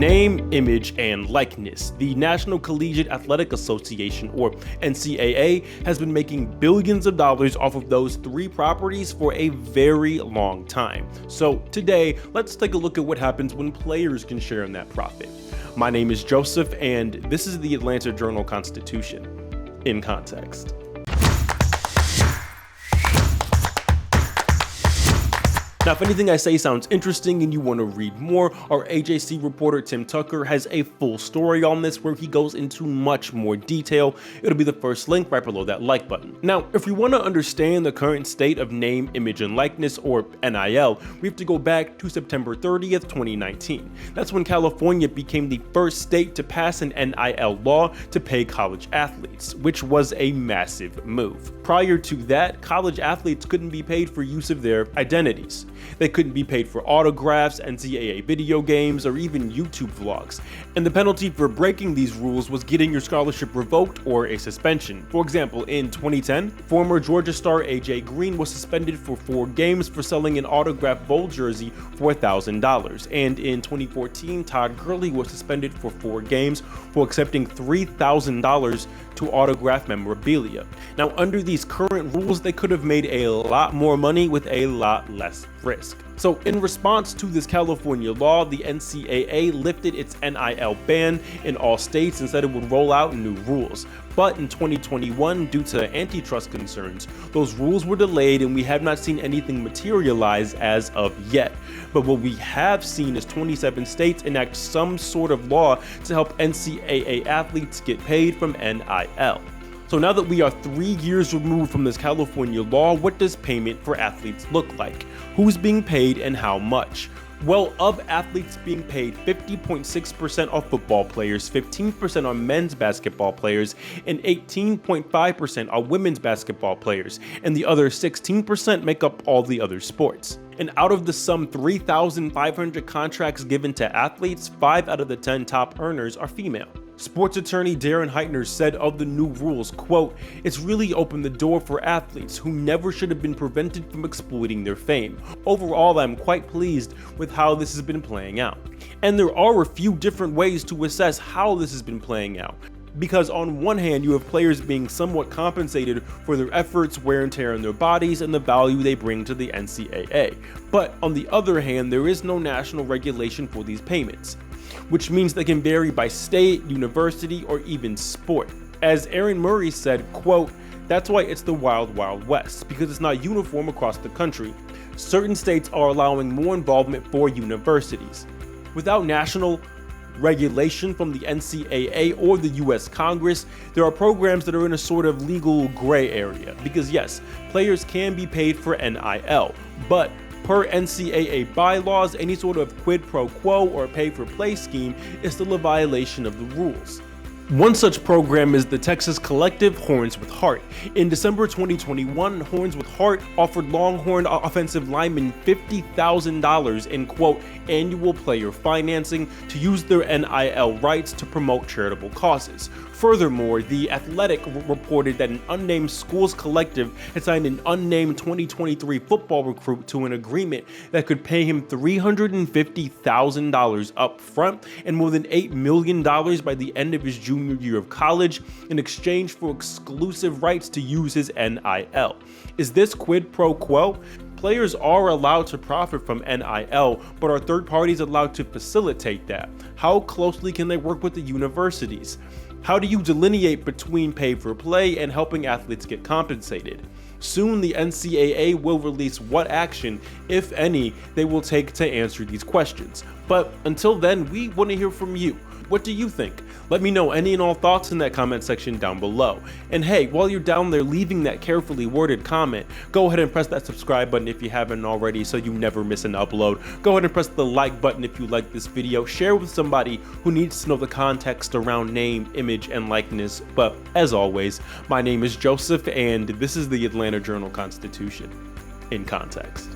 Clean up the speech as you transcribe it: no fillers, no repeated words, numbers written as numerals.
Name, image, and likeness. The National Collegiate Athletic Association, or NCAA, has been making billions of dollars off of those three properties for a very long time. So today, let's take a look at what happens when players can share in that profit. My name is Joseph, and this is the Atlanta Journal-Constitution in context. Now, if anything I say sounds interesting and you want to read more, our AJC reporter Tim Tucker has a full story on this where he goes into much more detail. It'll be the first link right below that like button. Now, if we want to understand the current state of name, image, and likeness, or NIL, we have to go back to September 30th, 2019. That's when California became the first state to pass an NIL law to pay college athletes, which was a massive move. Prior to that, college athletes couldn't be paid for use of their identities. They couldn't be paid for autographs, NCAA video games, or even YouTube vlogs. And the penalty for breaking these rules was getting your scholarship revoked or a suspension. For example, in 2010, former Georgia star AJ Green was suspended for 4 games for selling an autographed bowl jersey for $1,000. And in 2014, Todd Gurley was suspended for 4 games for accepting $3,000 to autograph memorabilia. Now, under these current rules, they could have made a lot more money with a lot less risk. So in response to this California law, the NCAA lifted its NIL ban in all states and said it would roll out new rules. But in 2021, due to antitrust concerns, those rules were delayed and we have not seen anything materialize as of yet. But what we have seen is 27 states enact some sort of law to help NCAA athletes get paid from NIL. So now that we are 3 years removed from this California law, what does payment for athletes look like? Who's being paid and how much? Well, of athletes being paid, 50.6% are football players, 15% are men's basketball players, and 18.5% are women's basketball players, and the other 16% make up all the other sports. And out of the some 3,500 contracts given to athletes, 5 out of the 10 top earners are female. Sports attorney Darren Heitner said of the new rules, quote, "It's really opened the door for athletes who never should have been prevented from exploiting their fame. Overall, I'm quite pleased with how this has been playing out." And there are a few different ways to assess how this has been playing out. Because on one hand, you have players being somewhat compensated for their efforts, wear and tear on their bodies, and the value they bring to the NCAA. But on the other hand, there is no national regulation for these payments, which means they can vary by state, university, or even sport. As Aaron Murray said, quote, "That's why it's the wild, wild west, because it's not uniform across the country. Certain states are allowing more involvement for universities. Without national regulation from the NCAA or the US Congress, there are programs that are in a sort of legal gray area. Because yes, players can be paid for NIL, but per NCAA bylaws, any sort of quid pro quo or pay-for-play scheme is still a violation of the rules. One such program is the Texas collective Horns with Heart. In December 2021, Horns with Heart offered Longhorn offensive linemen $50,000 in, quote, annual player financing to use their NIL rights to promote charitable causes. Furthermore, The Athletic reported that an unnamed schools collective had signed an unnamed 2023 football recruit to an agreement that could pay him $350,000 up front and more than $8 million by the end of his junior year of college in exchange for exclusive rights to use his NIL. Is this quid pro quo? Players are allowed to profit from NIL, but are third parties allowed to facilitate that? How closely can they work with the universities? How do you delineate between pay for play and helping athletes get compensated? Soon the NCAA will release what action, if any, they will take to answer these questions. But until then, we want to hear from you. What do you think? Let me know any and all thoughts in that comment section down below. And hey, while you're down there leaving that carefully worded comment, go ahead and press that subscribe button if you haven't already so you never miss an upload. Go ahead and press the like button if you like this video. Share with somebody who needs to know the context around name, image, and likeness. But as always, my name is Joseph and this is the Atlanta Journal-Constitution in context.